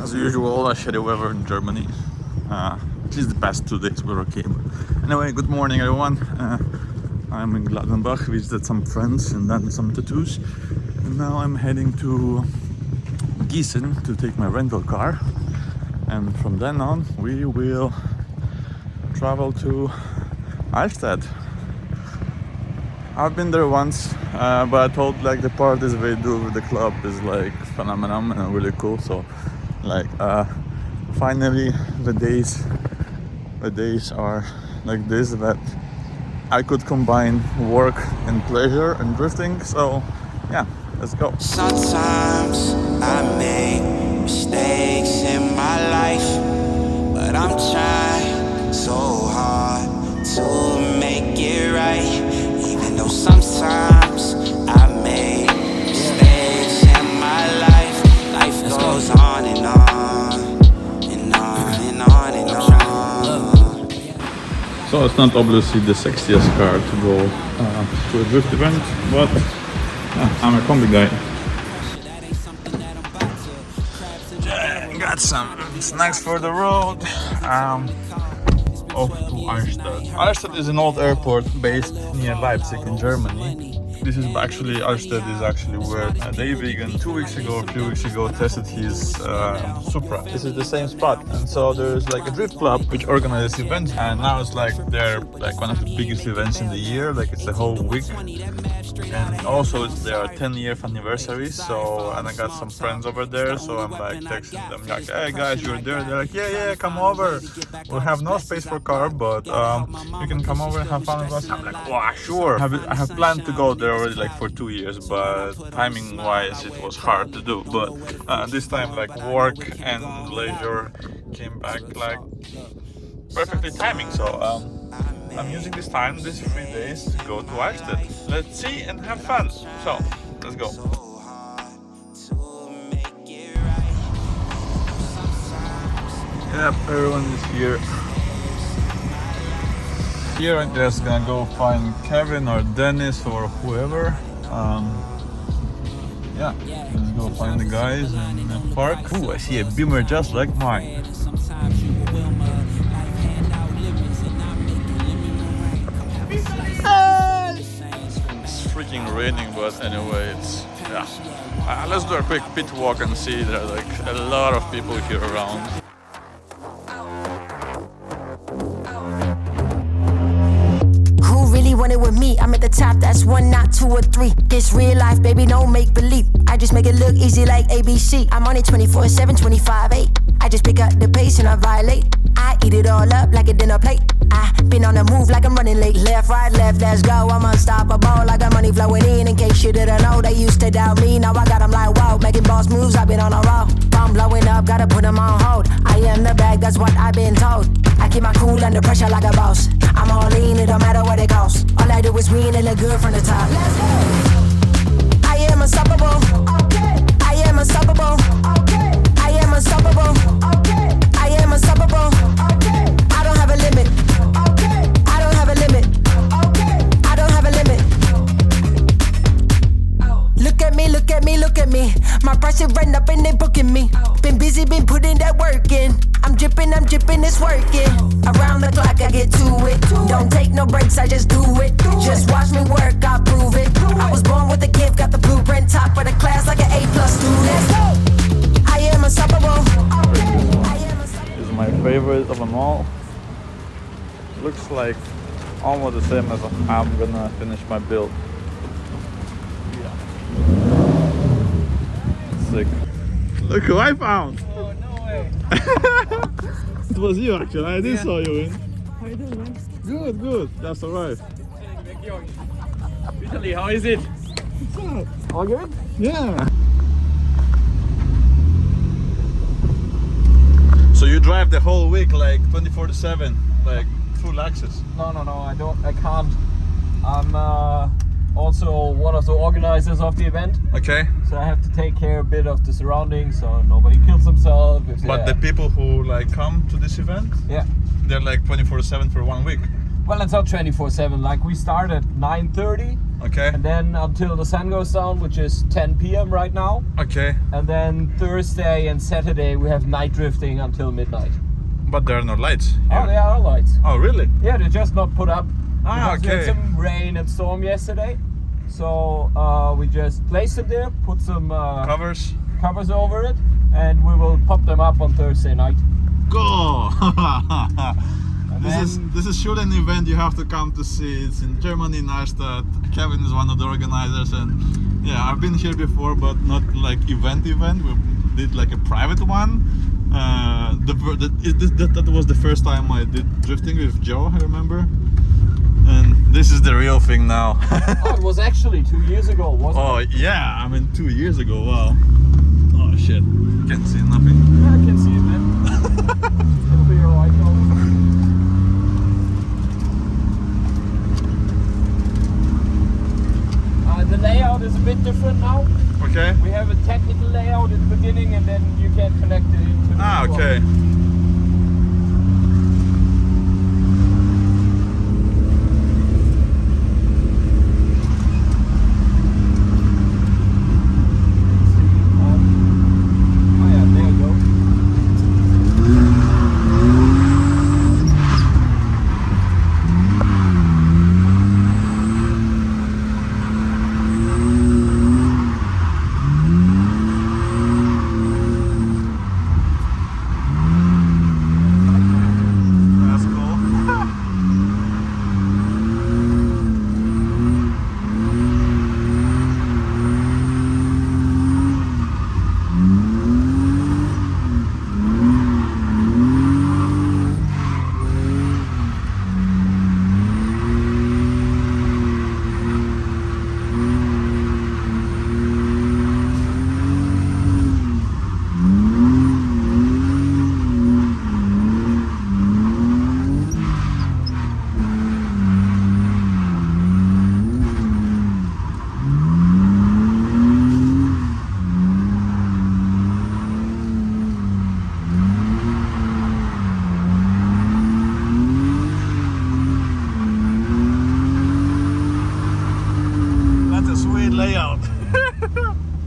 As usual, shitty weather in Germany. At least the past 2 days were okay. But anyway, good morning everyone. I'm in Gladenbach, visited some friends and done some tattoos. And now I'm heading to Gießen to take my rental car. And from then on, we will travel to Allstedt. I've been there once, but I thought like the parties they do with the club is like phenomenal and really cool. So like finally the days are like this, that I could combine work and pleasure and drifting. So yeah, let's go. Sometimes I make mistakes in my life, but I'm trying so hard to make it right. Even though sometimes I make mistakes in my life, life goes on and on and on and on and on. So it's not obviously the sexiest car to go to a drift event, but I'm a combi guy. Got some snacks for the road. Off to Allstedt. Allstedt is an old airport based near Leipzig in Germany. This is actually, Allstedt is actually where Dave Vegan 2 weeks ago, 3 weeks ago tested his Supra. This is the same spot, and so there's like a drift club which organizes events, and now it's like they're like one of the biggest events in the year, like it's the whole week. And also it's their 10th anniversary, so, and I got some friends over there, so I'm like texting them like, hey guys, you're there? They're like, yeah, come over. We'll have no space for car, but you can come over and have fun with us. I'm like, wow, sure. I have planned to go there already like for 2 years, but timing wise it was hard to do. But this time like work and leisure came back like perfectly timing. So I'm using this time, these 3 days, to go to Allstedt. Let's see and have fun. So let's go. Yep, everyone is here. Here I'm just gonna go find Kevin or Dennis or whoever. Yeah, let's go find the guys in the park. Ooh, I see a Beamer just like mine. It's freaking raining, but anyway, it's yeah. Let's do a quick pit walk and see. There are like a lot of people here around. Want it with me, I'm at the top, that's 1, not 2 or 3. It's real life, baby, no make believe. I just make it look easy like ABC. I'm on it 24/7, 25/8. I just pick up the pace and I violate. I eat it all up like a dinner plate. I been on the move like I'm running late. Left, right, left, let's go. I'm unstoppable. I got money flowing in case you didn't know. They used to doubt me, now I got them like wow. Making boss moves, I've been on a roll. I'm blowing up, gotta put them on hold. I am the bag, that's what I've been told. I keep my cool under pressure like a boss. I'm all in, it don't matter what it costs. All I do is win and look good from the top. Let's go. I am unstoppable. Okay. I am unstoppable. Okay. I am unstoppable. Okay. I am unstoppable. Okay. I don't have a limit. Okay. I don't have a limit. Okay. I don't have a limit. Look at me, look at me, look at me. My price is run up and they booking me. Been busy, been putting that work in. I'm dripping, it's working. Around the clock, I get to it. Don't take no breaks, I just do it. Just watch me work, I prove it. I was born with a gift, got the blueprint, top of the class like an A+ student. I am unstoppable. This is my favorite of them all. Looks like almost the same as I'm gonna finish my build. Yeah. Sick. Look who I found! Oh, no way! It was you actually, I did saw you in. How you doing, man? Good, just arrived. Vitali, how is it? All good? Yeah. So you drive the whole week like 24/7, like full access? No, I can't. I'm also one of the organizers of the event. Okay. So I have to take care a bit of the surroundings so nobody kills themselves. But the people who like come to this event, yeah, they're like 24/7 for 1 week. Well, it's not 24/7. Like we start at 9:30 Okay. And then until the sun goes down, which is 10 p.m. right now. Okay. And then Thursday and Saturday we have night drifting until midnight. But there are no lights. Oh, there are lights. Oh, really? Yeah, they're just not put up. Ah, Because we had okay. some rain and storm yesterday. So we just placed it there, put some covers over it, and we will pop them up on Thursday night. Go! then- This is surely an event you have to come to see. It's in Germany, in Allstedt. Kevin is one of the organizers, and yeah, I've been here before, but not like event. We did like a private one. That was the first time I did drifting with Joe, I remember. And this is the real thing now. Oh, it was actually 2 years ago, wasn't it? Oh yeah, I mean 2 years ago. Wow. Oh shit. Can't see nothing. Yeah, I can see it, man. It'll be alright though. The layout is a bit different now. Okay. We have a technical layout at the beginning, and then you can connect it into the Ah, new one. okay. Oh yeah, there you go. That's cool. That's a sweet layout.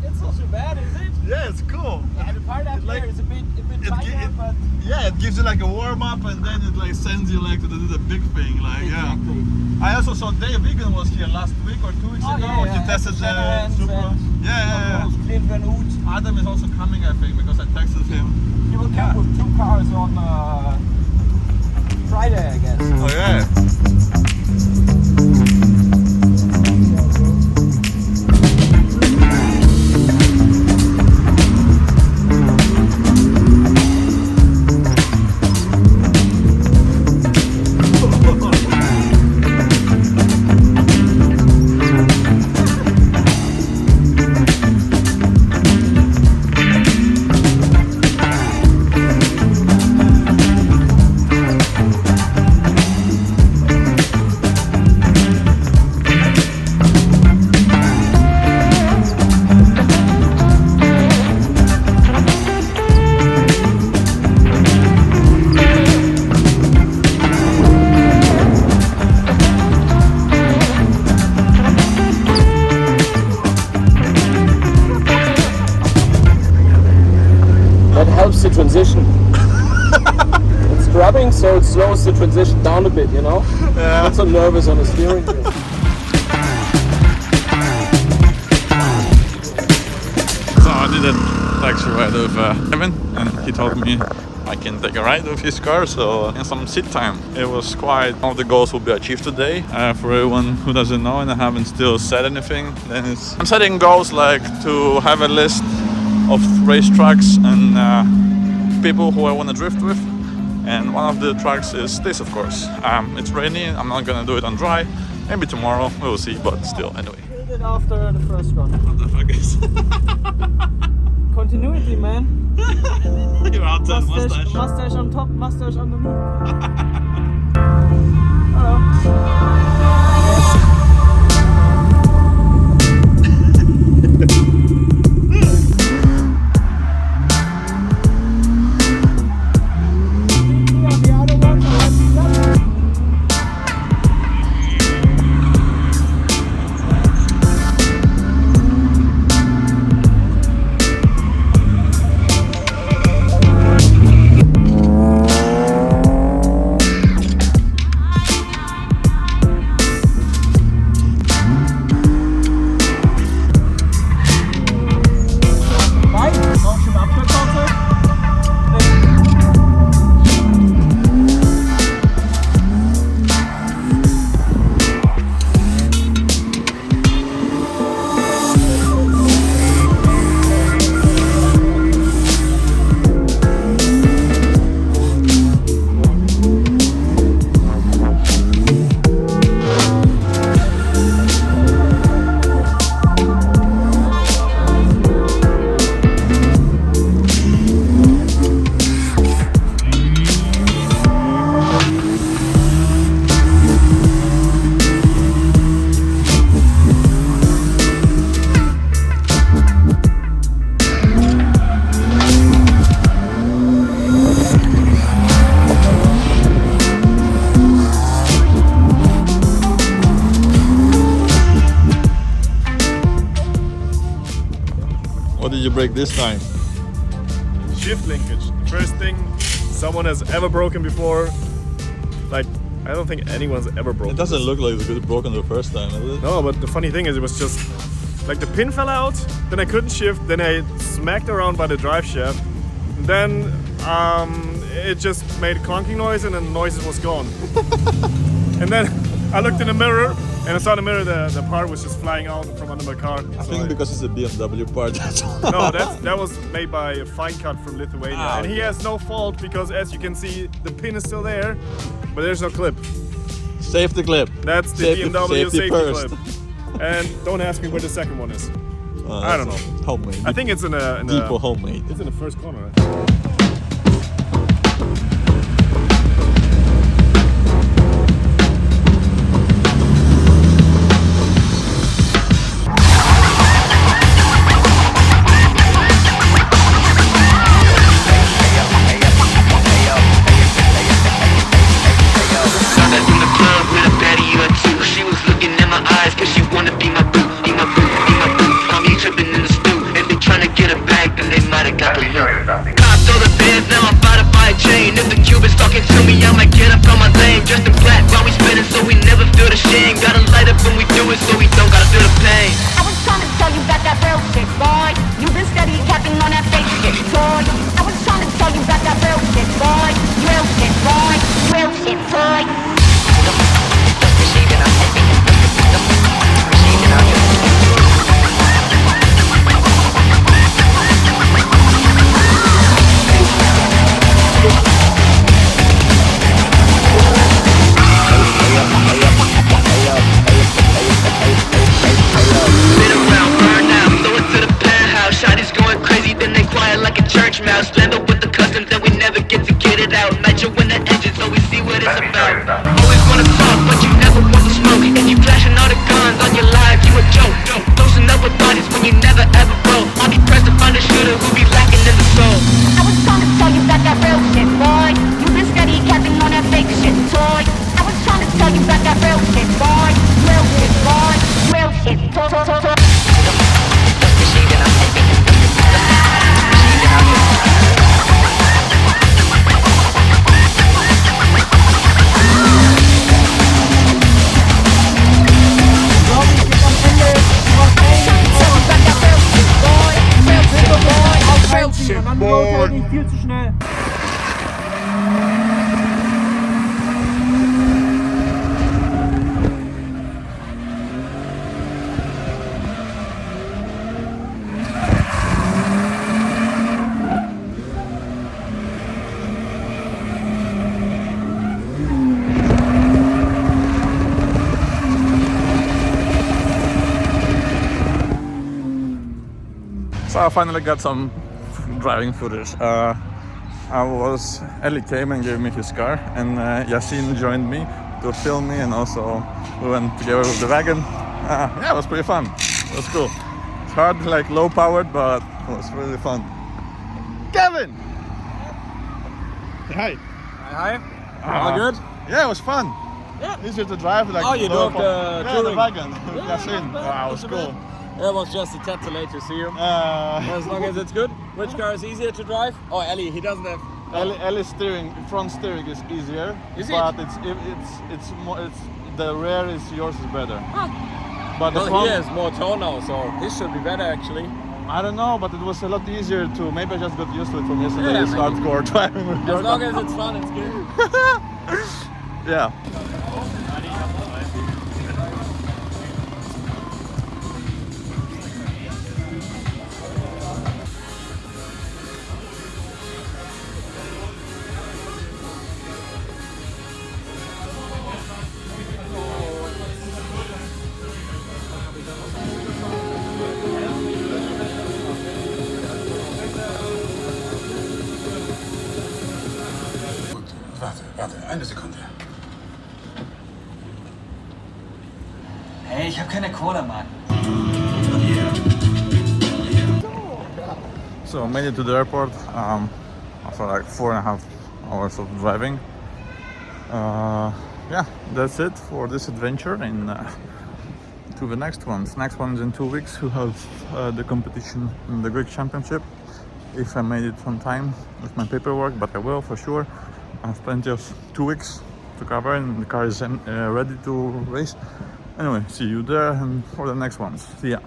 It's not so bad, is it? Yeah, it's cool. Yeah, the part up like- there is a bit tighter, it- but Yeah, it gives you like a warm up, and then it like sends you like to do the big thing. Like exactly. yeah. I also saw Dave Vegan was here last week or 2 weeks Oh, ago. yeah, yeah. He tested the Shanahan's Supra. and Yeah. Clint Van Hoot. Adam is also coming, I think, because I texted him. He will Yeah. come with 2 cars on Friday, I guess. Oh yeah. That helps the transition. It's scrubbing, so it slows the transition down a bit, you know? Yeah. Not so nervous on the steering wheel. So I did a taxi ride with Kevin, and he told me I can take a ride with his car, so in some sit time. It was quite, all the goals will be achieved today. For everyone who doesn't know and I haven't still said anything, then I'm setting goals like to have a list of racetracks and people who I want to drift with. And one of the tracks is this, of course. It's rainy, I'm not gonna do it on dry. Maybe tomorrow, we will see, but still, anyway. Killed it after the first run. What the fuck is Continuity, man. You're out there, mustache. Mustache on top, mustache underneath. break this time? Shift linkage. First thing someone has ever broken before. Like, I don't think anyone's ever broken. It doesn't this. look like it was broken the first time, is it? No, but the funny thing is, it was just like the pin fell out, then I couldn't shift, then I smacked around by the drive shaft, then it just made a clunking noise, and then the noise was gone. And then I looked in the mirror, and I saw in the mirror the part was just flying out from under my car. I think because it's a BMW part. No, that was made by a fine cut from Lithuania, and he has no fault because, as you can see, the pin is still there, but there's no clip. Safety clip. That's the BMW safety first. clip. And don't ask me where the second one is. I don't know. Homemade. I think it's in a Depot homemade. It's in the first corner. So I finally got some driving footage. Ellie came and gave me his car, and Yasin joined me to film me, and also we went together with the wagon. Yeah, it was pretty fun. It was cool. It's hard, like low powered, but it was really fun. Kevin! Hi. Hi. All good? Yeah, it was fun. Yeah. Easier to drive, like Oh, you low drove the the touring. wagon with Yasin. Wow, it was cool. It was just a tad too late to see you. As long as it's good. Which car is easier to drive? Oh, Ellie, he doesn't have. Ellie's steering, front steering is easier, Is it? but it's more. The rear is yours is better. But the Well, front, he has more tone now, so this should be better actually. I don't know, but it was a lot easier to. Maybe I just got used to it from Yeah, yesterday's maybe. hardcore driving with your As long car. as it's fun, it's good. Yeah. Warte, eine Sekunde. Hey, ich habe keine Cola, Mann. So I made it to the airport after like 4.5 hours of driving. Yeah, that's it for this adventure in to the next ones. Next one is in 2 weeks. We'll have the competition in the Greek Championship. If I made it on time with my paperwork, but I will for sure. I have plenty of 2 weeks to cover and the car is ready to race. Anyway, see you there and for the next ones. See ya.